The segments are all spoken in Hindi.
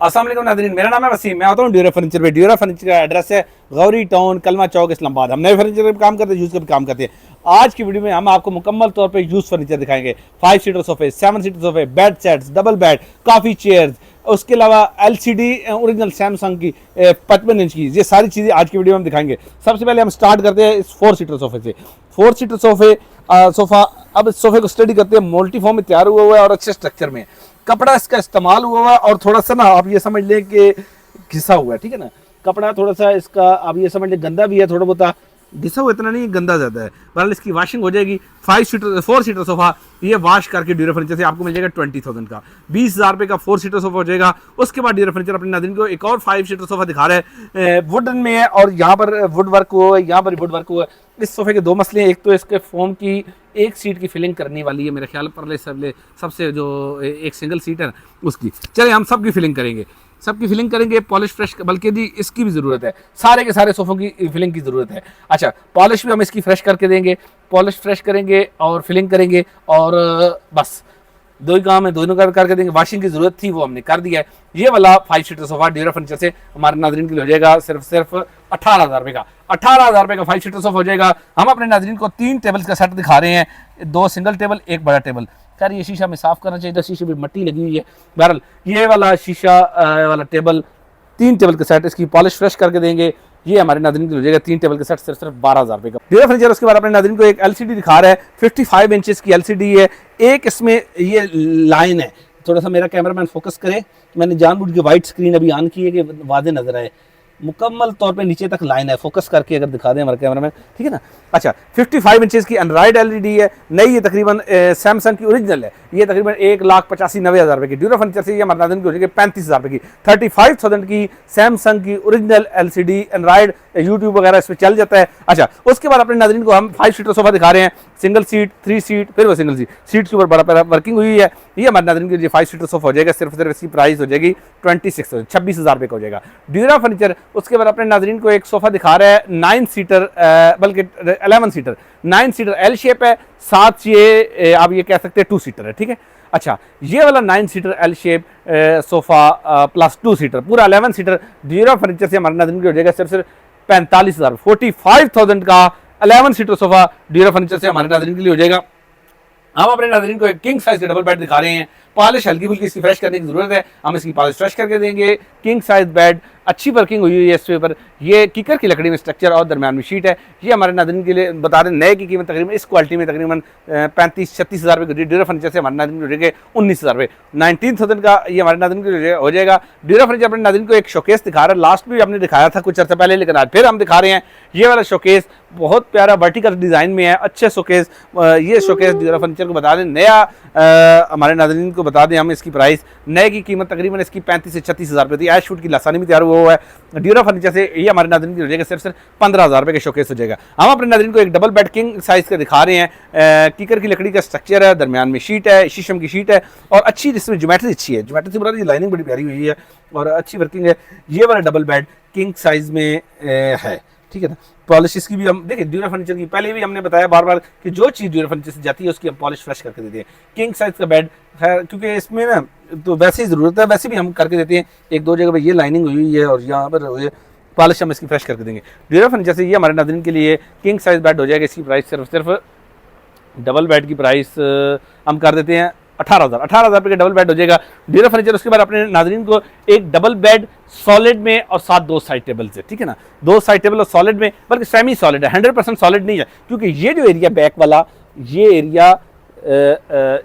अस्सलाम वालेकुम नाज़रीन, मेरा नाम है वसीम। मैं आता हूँ ड्यूरा फर्नीचर पे। ड्यूरा फर्नीचर का एड्रेस है गौरी टाउन, कलमा चौक, इस्लामाबाद। हम नए फर्नीचर का भी काम करते हैं, यूज़ का भी काम करते हैं। आज की वीडियो में हम आपको मुकम्मल तौर पे यूज़ फर्नीचर दिखाएंगे। 5 सीटर सोफे, 7 सीटर सोफे, बेड सेट्स, डबल बेड, काफ़ी चेयर्स, उसके अलावा LCD ओरिजिनल सैमसंग की 55 इंच की, ये सारी चीज़ें आज की वीडियो में हम दिखाएंगे। सबसे पहले हम स्टार्ट करते हैं इस 4 सीटर सोफे से। 4 सीटर सोफा, अब इस सोफे को स्टडी करते हैं। मल्टी फॉर्म में तैयार हुआ है और अच्छे स्ट्रक्चर में कपड़ा इसका इस्तेमाल हुआ है और थोड़ा सा ना आप ये समझ लें कि घिसा हुआ है, ठीक है ना। कपड़ा थोड़ा सा इसका आप ये समझ लें गंदा भी है, थोड़ा बहुत घिसा हुआ, इतना नहीं गंदा ज़्यादा है। बहरहाल इसकी वॉशिंग हो जाएगी। 4 सीटर सोफा ये वॉश करके ड्यूरा फर्नीचर से आपको मिल जाएगा 20,000 का। 20,000 रुपये का 4 सीटर सोफा हो जाएगा। उसके बाद ड्यूरा फर्नीचर अपने नाज़रीन को एक और 5 सीटर सोफा दिखा रहा है, वुडन में है और यहाँ पर वुड वर्क हुआ है, यहाँ पर वुड वर्क हुआ है। इस सोफे के दो मसले हैं, एक तो इसके फोम की एक सीट की फिलिंग करने वाली है, मेरे ख्याल पर सबसे जो एक सिंगल सीट है ना उसकी। चलिए हम सबकी फिलिंग करेंगे, पॉलिश फ्रेश, बल्कि जी इसकी भी ज़रूरत है, सारे के सारे सोफ़ों की फिलिंग की ज़रूरत है। अच्छा, पॉलिश भी हम इसकी फ्रेश करके देंगे, पॉलिश फ्रेश करेंगे और फिलिंग करेंगे और बस दो ही काम है, दोनों करके देंगे। वॉशिंग की ज़रूरत थी वो हमने कर दिया है। ये वाला 5 सीटर सोफा ड्यूरा फर्नीचर से हमारे नाज़रीन के लिए हो जाएगा सिर्फ 18,000 रुपये का। 18,000 रुपये का 5 सीटर सोफा हो जाएगा। हम अपने नाज़रीन को 3 टेबल्स का सेट दिखा रहे हैं, 2 सिंगल टेबल, 1 बड़ा टेबल। खैर ये शीशा में साफ़ करना चाहिए था, शीशे में मट्टी लगी हुई है। बहरहाल ये वाला शीशा वाला टेबल, 3 टेबल का सेट, इसकी पॉलिश फ्रेश करके देंगे। ये हमारे नाज़रीन के लिए हो जाएगा 3 टेबल का सेट सिर्फ 12,000 रुपये का ड्यूरा फर्नीचर। उसके बाद अपने नाज़रीन को एक LCD दिखा रहा है, 55 इंचेस की LCD है। एक इसमें ये लाइन है, थोड़ा सा मेरा कैमरामैन फोकस करे, मैंने जानबूझ के वाइट स्क्रीन अभी ऑन की है कि वादे नजर आए। मुकम्मल तौर पे नीचे तक लाइन है, फोकस करके अगर दिखा दें हमारे कैमरामैन, ठीक है ना। अच्छा, 55 इंचेस की एंड्रॉइड LED है, नई, ये तकरीबन सैमसंग की ओरिजिनल है। ये तकरीबन 1,85,90,000 रुपये की ड्यूरा फर्नीचर से ये हमारे नाज़रीन की हो जाएगी 35,000 रुपये की। 35,000 की सैमसंग की ओरिजिनल LCD एंड्रॉइड, यूट्यूब वगैरह इस पर चल जाता है। अच्छा, उसके बाद अपने नाज़रीन को हम 5 सीटर सोफा दिखा रहे हैं, सिंगल सीट, 3 सीट, फिर वो सिंगल सीट के ऊपर बड़ा पैरा वर्किंग हुई है। ये हमारे नाज़रीन के लिए 5 सीटर सोफा हो जाएगा सिर्फ इसकी प्राइस हो जाएगी 26,000 रुपये का हो जाएगा ड्यूरा फर्नीचर। उसके बाद अपने नाज़रीन को एक सोफा दिखा रहा है 9 सीटर, बल्कि 11 सीटर, 9 सीटर L शेप है, साथ ये आप ये कह सकते हैं 2 सीटर है, ठीक है। अच्छा, ये वाला 9 seater L shape sofa plus 2 seater पूरा 11 सीटर ड्यूरा फर्नीचर से हमारे नाज़रीन को हो जाएगा सिर्फ 45,000, 45,000 का 11 सीटर सोफा ड्यूरा फर्नीचर से हमारे नाज़रीन के लिए हो जाएगा। हम अपने नाज़रीन को एक किंग साइज डबल बेड दिखा रहे हैं। पॉलिश हल्की फुल्की इसकी फ्रेश करने की जरूरत है, हम इसकी पॉलिश फ्रेश करके देंगे। किंग साइज बेड, अच्छी वर्किंग हुई है इसके ऊपर। ये कीकर की लकड़ी में स्ट्रक्चर और दरम्यान में शीट है। ये हमारे नाज़रीन के लिए बता दें, नए की कीमत तकरीबन इस क्वालिटी में तकरीबन 35-36,000 रुपये, ड्यूरा फर्नीचर से हमारे नाज़रीन को हो जाएंगे 19,000 रुपये। 19,000 का ये हमारे नाज़रीन के लिए हो जाएगा। ड्यूरा फर्नीचर अपने नाज़रीन को एक शोकेस दिखा रहा है, लास्ट में भी हमने दिखाया था कुछ अर्सा पहले, लेकिन आज फिर हम दिखा रहे हैं। ये वाला शोकेस बहुत प्यारा वर्टिकल डिज़ाइन में है, अच्छे शोकेस। ये शोकेस ड्यूरा फर्नीचर को बता दें नया, हमारे नाज़रीन को बता दें हम इसकी प्राइस, नए की कीमत तकरीबन इसकी 35 से 36,000 रुपये थी। ऐश शूट की लासानी में तैयार हुआ है ड्यूरा फर्नीचर से। ये हमारे नाज़रीन की हो जाएगा सिर्फ 15,000 रुपये का शोकेस हो जाएगा। हम अपने नाज़रीन को एक डबल बेड किंग साइज़ का दिखा रहे हैं। कीकर की लकड़ी का स्ट्रक्चर है, दरमियान में शीट है, शीशम की शीट है और अच्छी इसमें ज्योमेट्री अच्छी है। ज्योमेट्री से बता लाइनिंग बड़ी प्यारी हुई है और अच्छी वर्किंग है। ये वाला डबल बेड किंग साइज़ में है, ठीक है ना। पॉलिश इसकी भी हम देखिए, ड्यूरा फर्नीचर की पहले भी हमने बताया बार बार कि जो चीज़ ड्यूरा फर्नीचर से जाती है उसकी हम पॉलिश फ्रेश करके देते हैं। किंग साइज का बेड है, क्योंकि इसमें ना तो वैसे ही ज़रूरत है, वैसे भी हम करके देते हैं। 1-2 जगह पे ये लाइनिंग हुई है और यहाँ पर पॉलिश हम इसकी फ्रेश करके देंगे ड्यूरा फर्नीचर से। ये हमारे नाज़रीन के लिए किंग साइज बेड हो जाएगा। इसकी प्राइस सिर्फ डबल बेड की प्राइस हम कर देते हैं 18,000 रुपये का डबल बेड हो जाएगा ड्यूरा फर्नीचर। उसके बाद अपने नाज़रीन को एक डबल बेड सॉलिड में और साथ 2 साइड टेबल से, ठीक है ना। 2 साइड टेबल और सॉलिड में, बल्कि सेमी सॉलिड है, 100% सॉलिड नहीं है, क्योंकि ये जो एरिया बैक वाला ये एरिया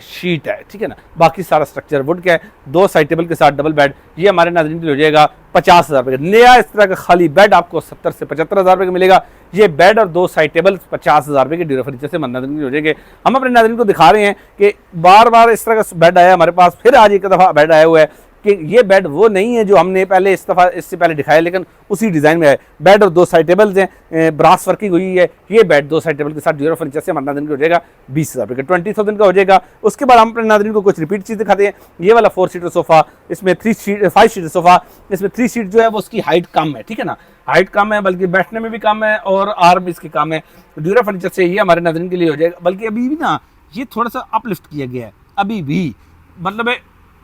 शीट है, ठीक है ना। बाकी सारा स्ट्रक्चर वुड का है। 2 साइड टेबल के साथ डबल बेड, ये हमारे नाज़रीन के लिए हो जाएगा 50,000 रुपये का। नया इस तरह का खाली बेड आपको 70 से 75,000 रुपये का मिलेगा। ये बेड और 2 साइड टेबल 50,000 रुपये के ड्यूरा फर्नीचर से हमारे नाज़रीन के लिए हो जाएंगे। हम अपने नाज़रीन को दिखा रहे हैं कि बार बार इस तरह का बेड आया हमारे पास, फिर आज एक दफ़ा बेड आया हुआ है कि ये बेड वो नहीं है जो हमने पहले इस दफ़ा इससे पहले दिखाया, लेकिन उसी डिज़ाइन में है। बेड और 2 साइड टेबल्स हैं, ब्रास वर्किंग हुई है। ये बेड 2 साइड टेबल के साथ ड्यूरा फर्नीचर से हमारे नाज़रीन को हो जाएगा 20,000 रुपये का, 20,000 का हो जाएगा। उसके बाद हम अपने नाज़रीन को कुछ रिपीट चीज़ दिखाते हैं। ये वाला 4 सीटर सोफ़ा, इसमें 5 सीटर सोफ़ा, इसमें 3 सीट जो है वो उसकी हाइट कम है, ठीक है ना। हाइट कम है, बल्कि बैठने में भी कम है और आर्म इसकी कम है। ड्यूरा फर्नीचर से ये हमारे नाज़रीन के लिए हो जाएगा। बल्कि अभी भी ना ये थोड़ा सा अपलिफ्ट किया गया है, अभी भी मतलब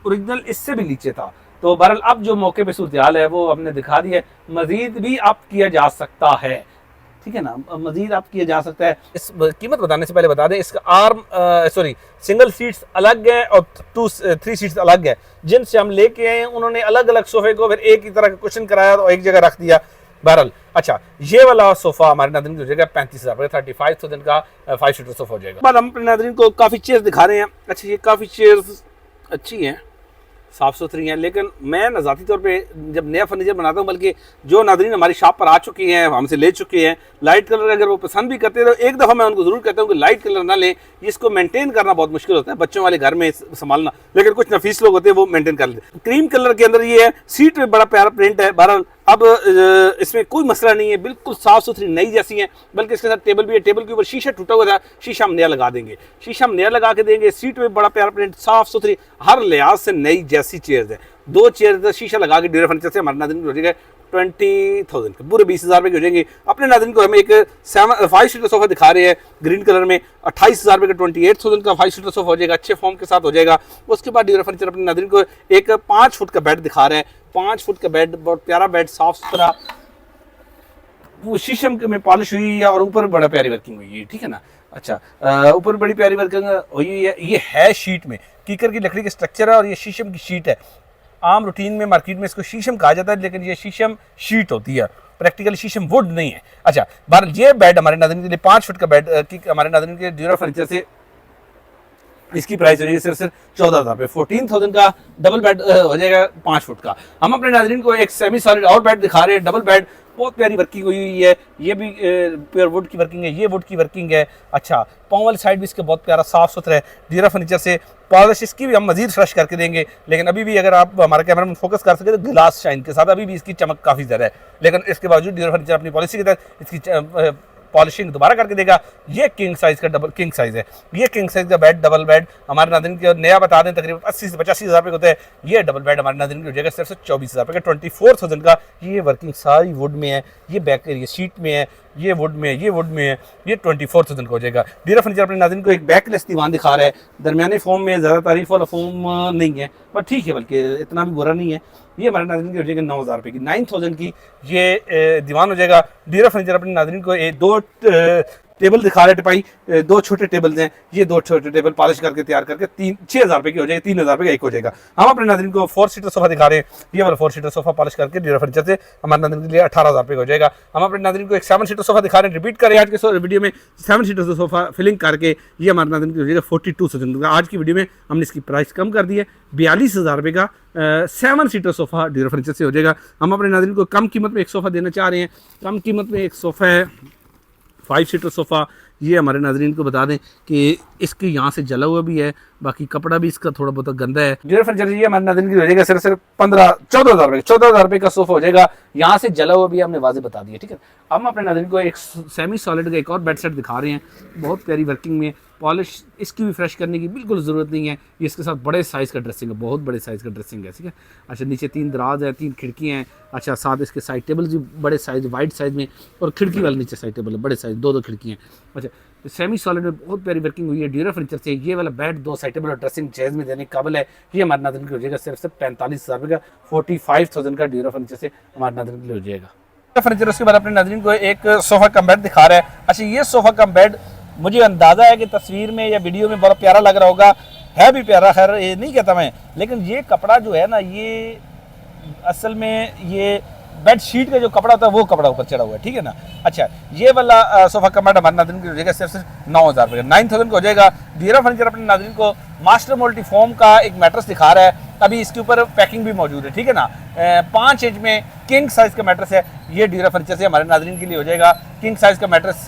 ओरिजिनल इससे भी नीचे था। तो बहरहाल अब जो मौके पे सूरत हाल है वो हमने दिखा दी है, मजीद भी अप किया जा सकता है, ठीक है ना, मजीद अप किया जा सकता है। इस कीमत बताने से पहले बता दें, इसका आर्म सॉरी सिंगल सीट्स अलग है और 3 सीट्स अलग है। जिनसे हम लेके आए हैं उन्होंने अलग अलग सोफे को फिर एक ही तरह का कुशन कराया तो एक जगह रख दिया। बहरहाल अच्छा, ये वाला सोफा हमारे नाज़रीन की हो जाएगा 35,000 का, 35,000 का 5 सीटर सोफा हो जाएगा। बाद हम अपने नाज़रीन को काफ़ी चेयर्स दिखा रहे हैं। अच्छा, ये काफ़ी चेयर्स अच्छी हैं, साफ़ सुथरी हैं, लेकिन मैं ना ज़ाती तौर पे जब नया फर्नीचर बनाता हूँ, बल्कि जो नाज़रीन हमारी शॉप पर आ चुके हैं, हमसे ले चुके हैं, लाइट कलर अगर वो पसंद भी करते हैं तो एक दफ़ा मैं उनको ज़रूर कहता हूँ कि लाइट कलर ना लें, इसको मेंटेन करना बहुत मुश्किल होता है, बच्चों वाले घर में संभालना, लेकिन कुछ नफीस लोग होते हैं वो मेंटेन कर लेते हैं। क्रीम कलर के अंदर ये है, सीट में बड़ा प्यारा प्रिंट है। बहरहाल अब इसमें कोई मसला नहीं है, बिल्कुल साफ़ सुथरी नई जैसी है, बल्कि इसके साथ टेबल भी है, टेबल के ऊपर शीशा टूटा हुआ था, शीशा हम नया लगा देंगे, शीशा हम नया लगा के देंगे। सीट में बड़ा प्यारा प्रिंट, साफ़ सुथरी, हर लिहाज से नई जैसी चेयर्स है। 2 चेयर शीशा लगा के ड्यूरा फर्नीचर से हमारे नाज़रीन हो जाएगा 20,000 के, पूरे 20,000 रुपये के हो जाएंगे। अपने नाज़रीन को हमें एक 5 सीटर सोफा दिखा रहे हैं ग्रीन कलर में, 28,000 रुपये का 28,000 का 5 सीटर सोफा हो जाएगा, अच्छे फॉर्म के साथ हो जाएगा। उसके बाद ड्यूरा फर्नीचर अपने नाज़रीन को एक 5 फुट का बेड दिखा रहे हैं, 5 फुट का बेड, बहुत प्यारा बेड, साफ सुथरा, वो शीशम में पॉलिश हुई है और ऊपर बड़ा प्यारी वर्किंग हुई है, ठीक है ना। अच्छा, ऊपर बड़ी प्यारी वर्किंग हुई है। ये है शीट में, कीकर की लकड़ी का स्ट्रक्चर है और ये शीशम की शीट है। आम रूटीन में मार्केट में इसको शीशम कहा जाता है, लेकिन ये शीशम शीट होती है, प्रैक्टिकली शीशम वुड नहीं है। अच्छा, बहरहाल ये बेड हमारे नाज़रीन के लिए 5 फुट का बेड की हमारे नाज़रीन के ड्यूरा फर्नीचर से इसकी प्राइस हो जाएगी सिर्फ 14,000 रुपये। 14,000 का डबल बेड हो जाएगा 5 फुट का। हम अपने नाज़रीन को एक सेमी सॉलिड और बेड दिखा रहे हैं, डबल बेड, बहुत प्यारी वर्किंग हुई है, ये भी प्योर वुड की वर्किंग है, ये वुड की वर्किंग है। अच्छा, पाँव वाली साइड भी इसका बहुत प्यारा साफ सुथरा है, ड्यूरा फर्नीचर से। पॉलिश इसकी भी हम मजीद फ्रेश करके देंगे, लेकिन अभी भी अगर आप हमारे कैमरा में फोकस कर सके तो ग्लास शाइन के साथ अभी भी इसकी चमक काफ़ी ज़्यादा है, लेकिन इसके बावजूद ड्यूरा फर्नीचर अपनी पॉलिसी के तहत इसकी पॉलिशिंग दोबारा करके देगा। ये किंग साइज़ का डबल किंग साइज़ है, ये किंग साइज़ का बेड, डबल बेड हमारे नाज़रीन के नया बता दें तकरीबन 80 से 85,000 रुपये होते हैं। ये डबल बेड हमारे नाज़रीन की हो जाएगा सिर्फ 24,000 रुपये का, 24,000 का। ये वर्किंग सारी वुड में है, ये बैक एरिया शीट में है, ये वुड में है, ये वुड में है, ये 24,000 का हो जाएगा। ड्यूरा फर्नीचर अपने नाज़रीन को एक बैकलेस दीवान दिखा रहा है, दरमियानी फॉर्म में, ज़्यादा तारीफ वाला फॉर्म नहीं है, पर ठीक है, बल्कि इतना भी बुरा नहीं है। ये हमारे नाज़रीन की हो जाएगी 9,000 रुपये की, 9,000 की ये दीवान हो जाएगा। ड्यूरा फर्नीचर अपने नाज़रीन को 2 टेबल दिखा रहे टिपाई, 2 छोटे टेबल हैं, ये 2 छोटे टेबल पॉलिश करके तैयार करके 6,000 रुपये की हो जाएगी, 3,000 रुपये का एक हो जाएगा। हम अपने नाज़रीन को 4 सीटर सोफा दिखा रहे हैं, ये वाला 4 सीटर सोफा पॉलिश करके ड्यूरा फर्नीचर से हमारे नाज़रीन के लिए 18,000 रुपये का हो जाएगा। हम अपने नाज़रीन को एक 7 सीटर सोफा दिखा रहे हैं, रिपीट करें आज के वीडियो में 7 सीटर सोफा फिलिंग करके, ये हमारे नाज़रीन की हो जाएगा 42,000 का। आज की वीडियो में हमने इसकी प्राइस कम कर दी है, 42,000 रुपये का 7 सीटर सोफा ड्यूरा फर्नीचर से हो जाएगा। हम अपने नाज़रीन को कम कीमत में एक सोफ़ा देना चाह रहे हैं, कम कीमत में एक सोफ़ा है 5 सीटर सोफ़ा। ये हमारे नाज़रीन को बता दें कि इसके यहाँ से जला हुआ भी है, बाकी कपड़ा भी इसका थोड़ा बहुत गंदा है। ड्यूरा फर्नीचर ये हमारे नाज़रीन की हो जाएगा सिर्फ 14,000 रुपये, 14,000 रुपये का सोफ़ा हो जाएगा। यहाँ से जला हुआ भी हमने वाज़े बता दिया, ठीक है। हम अपने नाज़रीन को एक सेमी सॉलिड का एक और बेड सेट दिखा रहे हैं, बहुत प्यारी वर्किंग में, पॉलिश इसकी भी फ्रेश करने की बिल्कुल ज़रूरत नहीं है। ये इसके साथ बड़े साइज़ का ड्रेसिंग है, बहुत बड़े साइज़ का ड्रेसिंग है, ठीक है। अच्छा, नीचे 3 दराज है, 3 खिड़कियाँ हैं। अच्छा, साथ इसके साइड टेबल भी बड़े साइज़, वाइड साइज़ में, और खिड़की वाले नीचे साइड टेबल है, बड़े साइज़, 2 खिड़की हैं। अच्छा, सेमी सॉलिड में बहुत प्यारी वर्किंग हुई है ड्यूरा फर्नीचर से। ये वाला बेड 2 साइड टेबल और ड्रेसिंग चेयर में देने के काबिल है। ये हमारे नाज़रीन की हो जाएगा सिर्फ 45,000 रुपये का, 45,000 का ड्यूरा फर्नीचर से हमारे नाज़रीन के लिए हो जाएगा फर्नीचर। उसके बाद अपने नाज़रीन को एक सोफ़ा कम बेड दिखा रहा है। अच्छा, ये सोफ़ा कम बेड मुझे अंदाज़ा है कि तस्वीर में या वीडियो में बड़ा प्यारा लग रहा होगा, है भी प्यारा, खैर ये नहीं कहता मैं, लेकिन ये कपड़ा जो है ना, ये असल में ये बेड शीट का जो कपड़ा होता है वो कपड़ा ऊपर चढ़ा हुआ है, ठीक है ना। अच्छा, ये वाला सोफ़ा का बेड हमारे नाज़रीन की हो जाएगा सिर्फ 9,000 रुपये, 9,000 का हो जाएगा। ड्यूरा फर्नीचर अपने नाज़रीन को मास्टर मोल्टी फोम का एक मैट्रेस दिखा रहा है, अभी इसके ऊपर पैकिंग भी मौजूद है, ठीक है ना। 5 इंच में किंग साइज़ का मैट्रेस है, ये ड्यूरा फर्नीचर से हमारे नाज़रीन के लिए हो जाएगा। किंग साइज़ का मैट्रेस,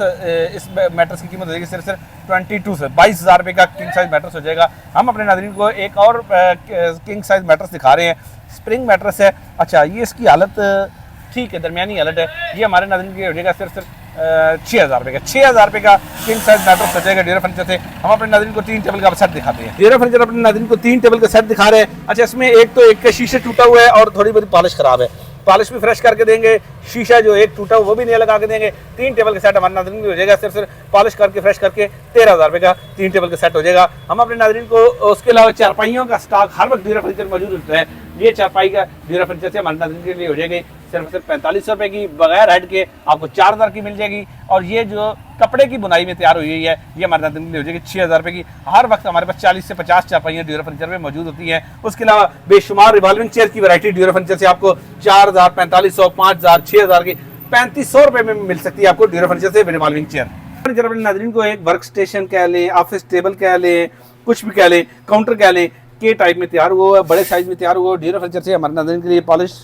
इस मैट्रेस की कीमत हो जाएगी सिर्फ 22,000 रुपये का किंग साइज़ मैट्रेस हो जाएगा। हम अपने नाज़रीन को एक और किंग साइज़ मैट्रेस दिखा रहे हैं, स्प्रिंग मैट्रेस है। अच्छा, ये इसकी हालत ठीक है, दरमियानी हालत है, ये हमारे नाज़रीन के हो जाएगा सिर्फ ₹6000 का। ₹6000 का किंग साइज मैट्रेस हो जाएगा ड्यूरा फर्नीचर से। हम अपने नाज़रीन को 3 टेबल का सेट दिखाते हैं। ड्यूरा फर्नीचर अपने नाज़रीन को 3 टेबल का सेट दिखा रहे हैं। अच्छा, इसमें एक तो एक का शीशे टूटा हुआ है और थोड़ी बड़ी पॉलिश खराब है, पॉलिश भी फ्रेश करके देंगे, शीशा जो एक टूटा वो भी नहीं लगा के देंगे। 3 टेबल का सेट हमारे नाज़रीन को हो जाएगा सिर्फ पॉलिश करके फ्रेश करके ₹13,000 का 3 टेबल का सेट हो जाएगा। हम अपने नाज़रीन को उसके अलावा चारपाइयों का स्टॉक हर वक्त ड्यूरा फर्नीचर मौजूद होता है। ये चारपाई का ड्यूरा फर्नीचर से हमारे नाज़रीन के लिए हो जाएगी सिर्फ ₹4500 की, बगैर हेड के आपको 4000 की मिल जाएगी। और ये जो कपड़े की बुनाई में तैयार हुई है ये हमारे नाज़रीन के लिए हो जाएगी ₹6000 की। हर वक्त हमारे पास 40 से 50 चारपाइयाँ ड्यूरा फर्नीचर में मौजूद होती हैं। उसके अलावा बेशुमार रिवॉल्विंग चेयर की वैरायटी ड्यूरा फर्नीचर से आपको 4000, 4500, 5000, 6000 की ₹3500 में मिल सकती है आपको ड्यूरा फर्नीचर से रिवॉल्विंग चेयर। फर्नीचर अपने नाज़रीन को एक वर्क स्टेशन कह लें, ऑफिस टेबल कह लें, कुछ भी कह लें, काउंटर कह लें, के टाइप में तैयार हुआ है, बड़े साइज में तैयार हुआ है। ड्यूरा फर्नीचर से हमारे नाज़रीन के लिए पॉलिश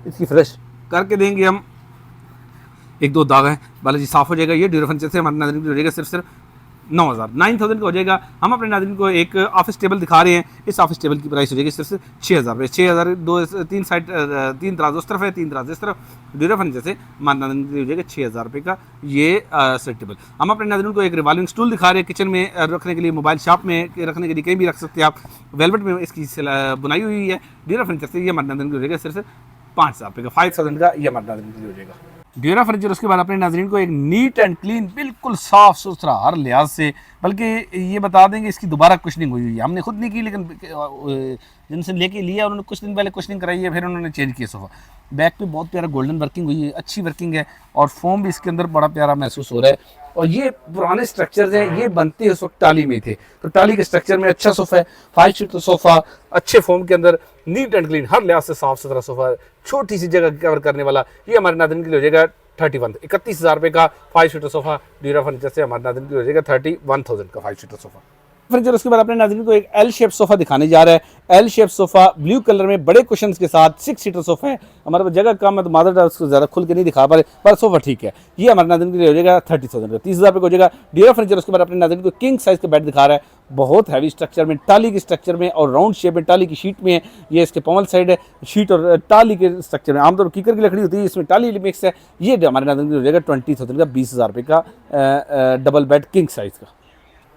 इसकी फ्रेश करके देंगे हम। 1-2 दाग है, बालाजी साफ हो जाएगा। ये ड्यूरा फर्नीचर से हमारे नाज़रीन को हो जाएगा सिर्फ 9,000 का हो जाएगा। हम अपने नाज़रीन को एक ऑफिस टेबल दिखा रहे हैं। इस ऑफिस टेबल की प्राइस हो जाएगी सिर्फ 6,000 6000 3 साइड 3 दराज उस तरफ है, 3 दराज इस तरफ। ड्यूरा फर्नीचर से हमारे नाज़रीन के लिए हो जाएगा ₹6,000 का ये सेट टेबल। हम अपने नाज़रीन को एक रिवॉल्विंग स्टूल दिखा रहे हैं, किचन में रखने के लिए, मोबाइल शॉप में रखने के लिए, कहीं भी रख सकते हैं आप। वेलवेट में इसकी बुनाई हुई है। ड्यूरा फर्नीचर से ये हमारे नाज़रीन को हो जाएगा सिर्फ ₹5,000 का, 5000 का ये हमारे नाज़रीन के लिए हो जाएगा ड्यूरा फर्नीचर। उसके बाद अपने नाज़रीन को एक नीट एंड क्लीन, बिल्कुल साफ़ सुथरा हर लिहाज से, बल्कि ये बता देंगे इसकी दोबारा कुशनिंग हुई हुई है। हमने खुद नहीं की, लेकिन जिनसे लेके लिया उन्होंने कुछ दिन पहले कुशनिंग कराई है, फिर उन्होंने चेंज किया सोफ़ा। बैक पे बहुत प्यारा गोल्डन वर्किंग हुई है, अच्छी वर्किंग है, और फोम भी इसके अंदर बड़ा प्यारा महसूस हो रहा है। और ये पुराने स्ट्रक्चर्स हैं, ये बनते उस वक्त टाली में थे, तो टाली के स्ट्रक्चर में अच्छा सोफ़ा है, 5 सीटर सोफ़ा, अच्छे फोम के अंदर, नीट एंड क्लीन, हर लिहाज से साफ़ सुथरा सोफ़ा, छोटी सी जगह कवर करने वाला। ये हमारे नाज़रीन के लिए हो जाएगा 31,000 का 5 सीटर सोफ़ा। ड्यूरा फर्नीचर से हमारे नाज़रीन के लिए हो जाएगा 31,000 का 5 सीटर सोफ़ा फर्नीचर। उसके बाद अपने नाज़रीन को एक एल शेप सोफ़ा दिखाने जा रहा है। L shape sofa blue colour में बड़े कुशन्स के साथ 6 सीटर सोफ़ा है। हमारे पास जगह कम है तो मादर उसको ज़्यादा खुल के नहीं दिखा पा रहे, पर सोफ़ा ठीक है। ये हमारे नाज़रीन के लिए हो जाएगा 30,000 का, 30,000 का हो जाएगा ड्यूरा फर्नीचर। उसके बाद अपने नाज़रीन को किंग साइज़ का बेड दिखा रहा है, बहुत हैवी स्ट्रक्चर में, टाली के स्ट्रक्चर में और राउंड शेप में, टाली की शीट में है। ये इसके पवल साइड है, शीट और टाली के स्ट्रक्चर में, आमतौर पर कीकर की लकड़ी होती है, इसमें टाली मिक्स है। ये हमारे नाज़रीन के लिए हो जाएगा 20,000 का, 20,000 का डबल बेड किंग साइज़ का।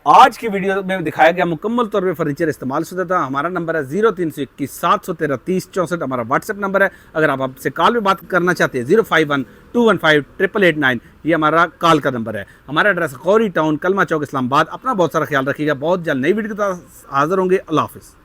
आज की वीडियो में दिखाया गया मुकम्मल तौर पे फर्नीचर इस्तेमाल शुदा था। हमारा नंबर है 0321 713 3064, हमारा व्हाट्सएप नंबर है। अगर आप आपसे कॉल में बात करना चाहते हैं 051 215 8889, ये हमारा कॉल का नंबर है। हमारा एड्रेस गौरी टाउन, कलमा चौक, इस्लामाबाद। अपना बहुत सारा ख्याल रखिएगा। बहुत जल्द नई वीडियो के साथ हाजिर होंगे। अल्लाह हाफिज़।